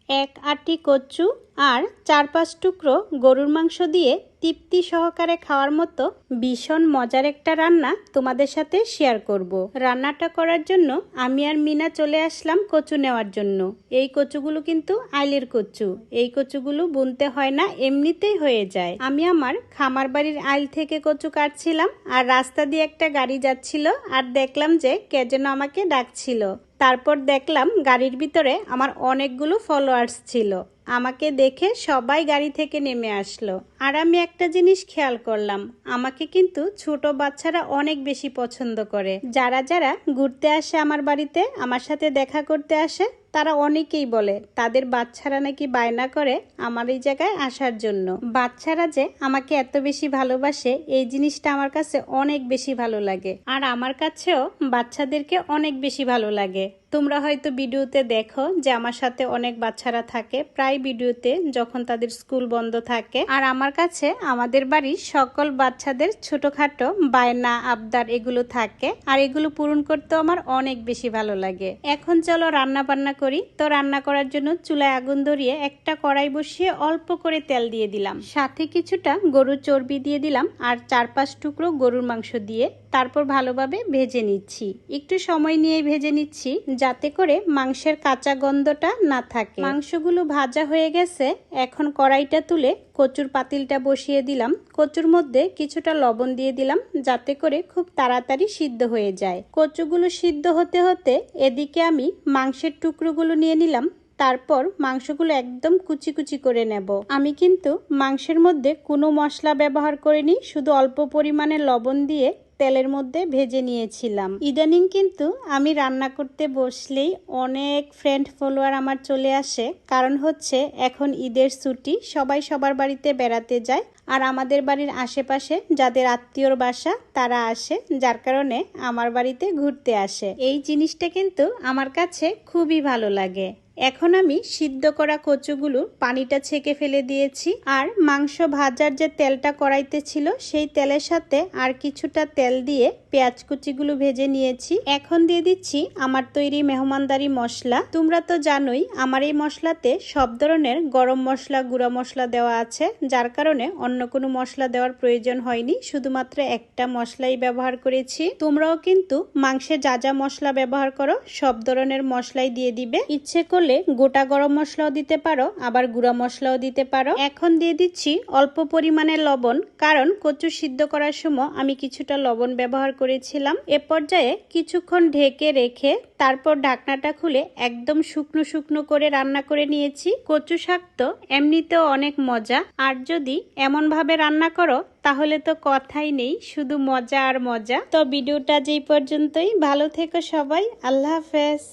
এক আটি কচু আর 4-5 টুকরো গরুর মাংস দিয়ে তৃপ্তি সহকারে খাওয়ার মতো ভীষণ মজার একটা রান্না তোমাদের সাথে শেয়ার করব। রান্নাটা করার জন্য আমি আর মিনা চলে আসলাম কচু নেওয়ার জন্য। এই কচুগুলো কিন্তু আইলের কচু। এই কচুগুলো বুনতে হয় না, এমনিতেই হয়ে যায়। আমি আমার খামার বাড়ির আইল থেকে কচু কাটছিলাম আর রাস্তা দিয়ে একটা গাড়ি যাচ্ছিল আর দেখলাম যে কে যেন আমাকে ডাকছিল। তারপর দেখলাম গাড়ির ভিতরে আমার অনেকগুলো ফলোয়ার্স ছিল। আমাকে দেখে সবাই গাড়ি থেকে নেমে আসলো। আর আমি একটা জিনিস খেয়াল করলাম, আমাকে কিন্তু ছোট বাচ্চারা অনেক বেশি পছন্দ করে। যারা যারা ঘুরতে আসে আমার বাড়িতে, আমার সাথে দেখা করতে আসে, তারা অনেকেই বলে তাদের বাচ্চারা নাকি বায়না করে আমার এই জায়গায় আসার জন্য। বাচ্চারা যে আমাকে এত বেশি ভালোবাসে, এই জিনিসটা আমার কাছে অনেক বেশি ভালো লাগে। আর আমার কাছেও বাচ্চাদেরকে অনেক বেশি ভালো লাগে। তোমরা হয়তো ভিডিওতে দেখো যে আমার সাথে অনেক বাচ্চারা থাকে প্রায় ভিডিওতে যখন তাদের স্কুল বন্ধ থাকে। আর আমার কাছে আমাদের বাড়ির সকল বাচ্চাদের ছোটখাটো বায়না আবদার এগুলো থাকে, আর এগুলো পূরণ করতেও আমার অনেক বেশি ভালো লাগে। এখন চলো রান্না বান্না করি। তো রান্না করার জন্য চুলায় আগুন ধরিয়ে একটা কড়াই বসিয়ে অল্প করে তেল দিয়ে দিলাম, সাথে কিছুটা গরুর চর্বি দিয়ে দিলাম আর 4-5 টুকরো গরুর মাংস দিয়ে তারপর ভালোভাবে ভেজে নিচ্ছি। একটু সময় নিয়ে ভেজে নিচ্ছি যাতে করে মাংসের কাঁচা গন্ধটা না থাকে। মাংসগুলো ভাজা হয়ে গেছে। এখন কড়াইটা তুলে কচুর পাতিলটা বসিয়ে দিলাম। কচুর মধ্যে কিছুটা লবণ দিয়ে দিলাম যাতে করে খুব তাড়াতাড়ি সিদ্ধ হয়ে যায়। কচুগুলো সিদ্ধ হতে হতে এদিকে আমি মাংসের টুকরোগুলো নিয়ে নিলাম। তারপর মাংসগুলো একদম কুচি কুচি করে নেব। আমি কিন্তু মাংসের মধ্যে কোনো মশলা ব্যবহার করিনি, শুধু অল্প পরিমাণে লবণ দিয়ে তেলের মধ্যে ভেজে নিয়েছিলাম। ইদানিং কিন্তু আমি রান্না করতে বসলেই অনেক ফ্রেন্ড ফলোয়ার আমার চলে আসে। কারণ হচ্ছে এখন ঈদের ছুটি, সবাই সবার বাড়িতে বেড়াতে যায়। আর আমাদের বাড়ির আশেপাশে যাদের আত্মীয়র বাসা তারা আসে, যার কারণে আমার বাড়িতে ঘুরতে আসে। এই জিনিসটা কিন্তু আমার কাছে খুবই ভালো লাগে। এখন আমি সিদ্ধ করা কচুগুলো পানিটা ছেঁকে ফেলে দিয়েছি আর মাংস ভাজার যে তেলটা কড়াইতে ছিল সেই তেলের সাথে আর কিছুটা তেল দিয়ে পেঁয়াজ কুচিগুলো ভেজে নিয়েছি। এখন দিয়ে দিচ্ছি আমার তৈরি মেহমানদারি মশলা। তোমরা তো জানোই আমার এই মশলাতে সব ধরনের গরম মশলা গুঁড়া মশলা দেওয়া আছে, যার কারণে অন্য কোনো মশলা দেওয়ার প্রয়োজন হয়নি, শুধুমাত্র একটা মশলাই ব্যবহার করেছি। তোমরাও কিন্তু মাংসে যা যা মশলা ব্যবহার করো সব ধরনের মশলাই দিয়ে দিবে। ইচ্ছে করলে গোটা গরম মশলাও দিতে পারো, আবার গুঁড়া মশলাও দিতে পারো। এখন দিয়ে দিচ্ছি অল্প পরিমাণে লবণ, কারণ কচু সিদ্ধ করার সময় আমি কিছুটা লবণ ব্যবহার করেছিলাম। এ পর্যায়ে কিছুক্ষণ ঢেকে রেখে তারপর ঢাকনাটা খুলে একদম শুকনো শুকনো করে রান্না করে নিয়েছি। কচু শাক তো এমনিতেও অনেক মজা, আর যদি এমন ভাবে রান্না করো তাহলে তো কথাই নেই, শুধু মজা আর মজা। তো ভিডিওটা যেই পর্যন্তই। ভালো থেকো সবাই, আল্লাহ হাফেজ।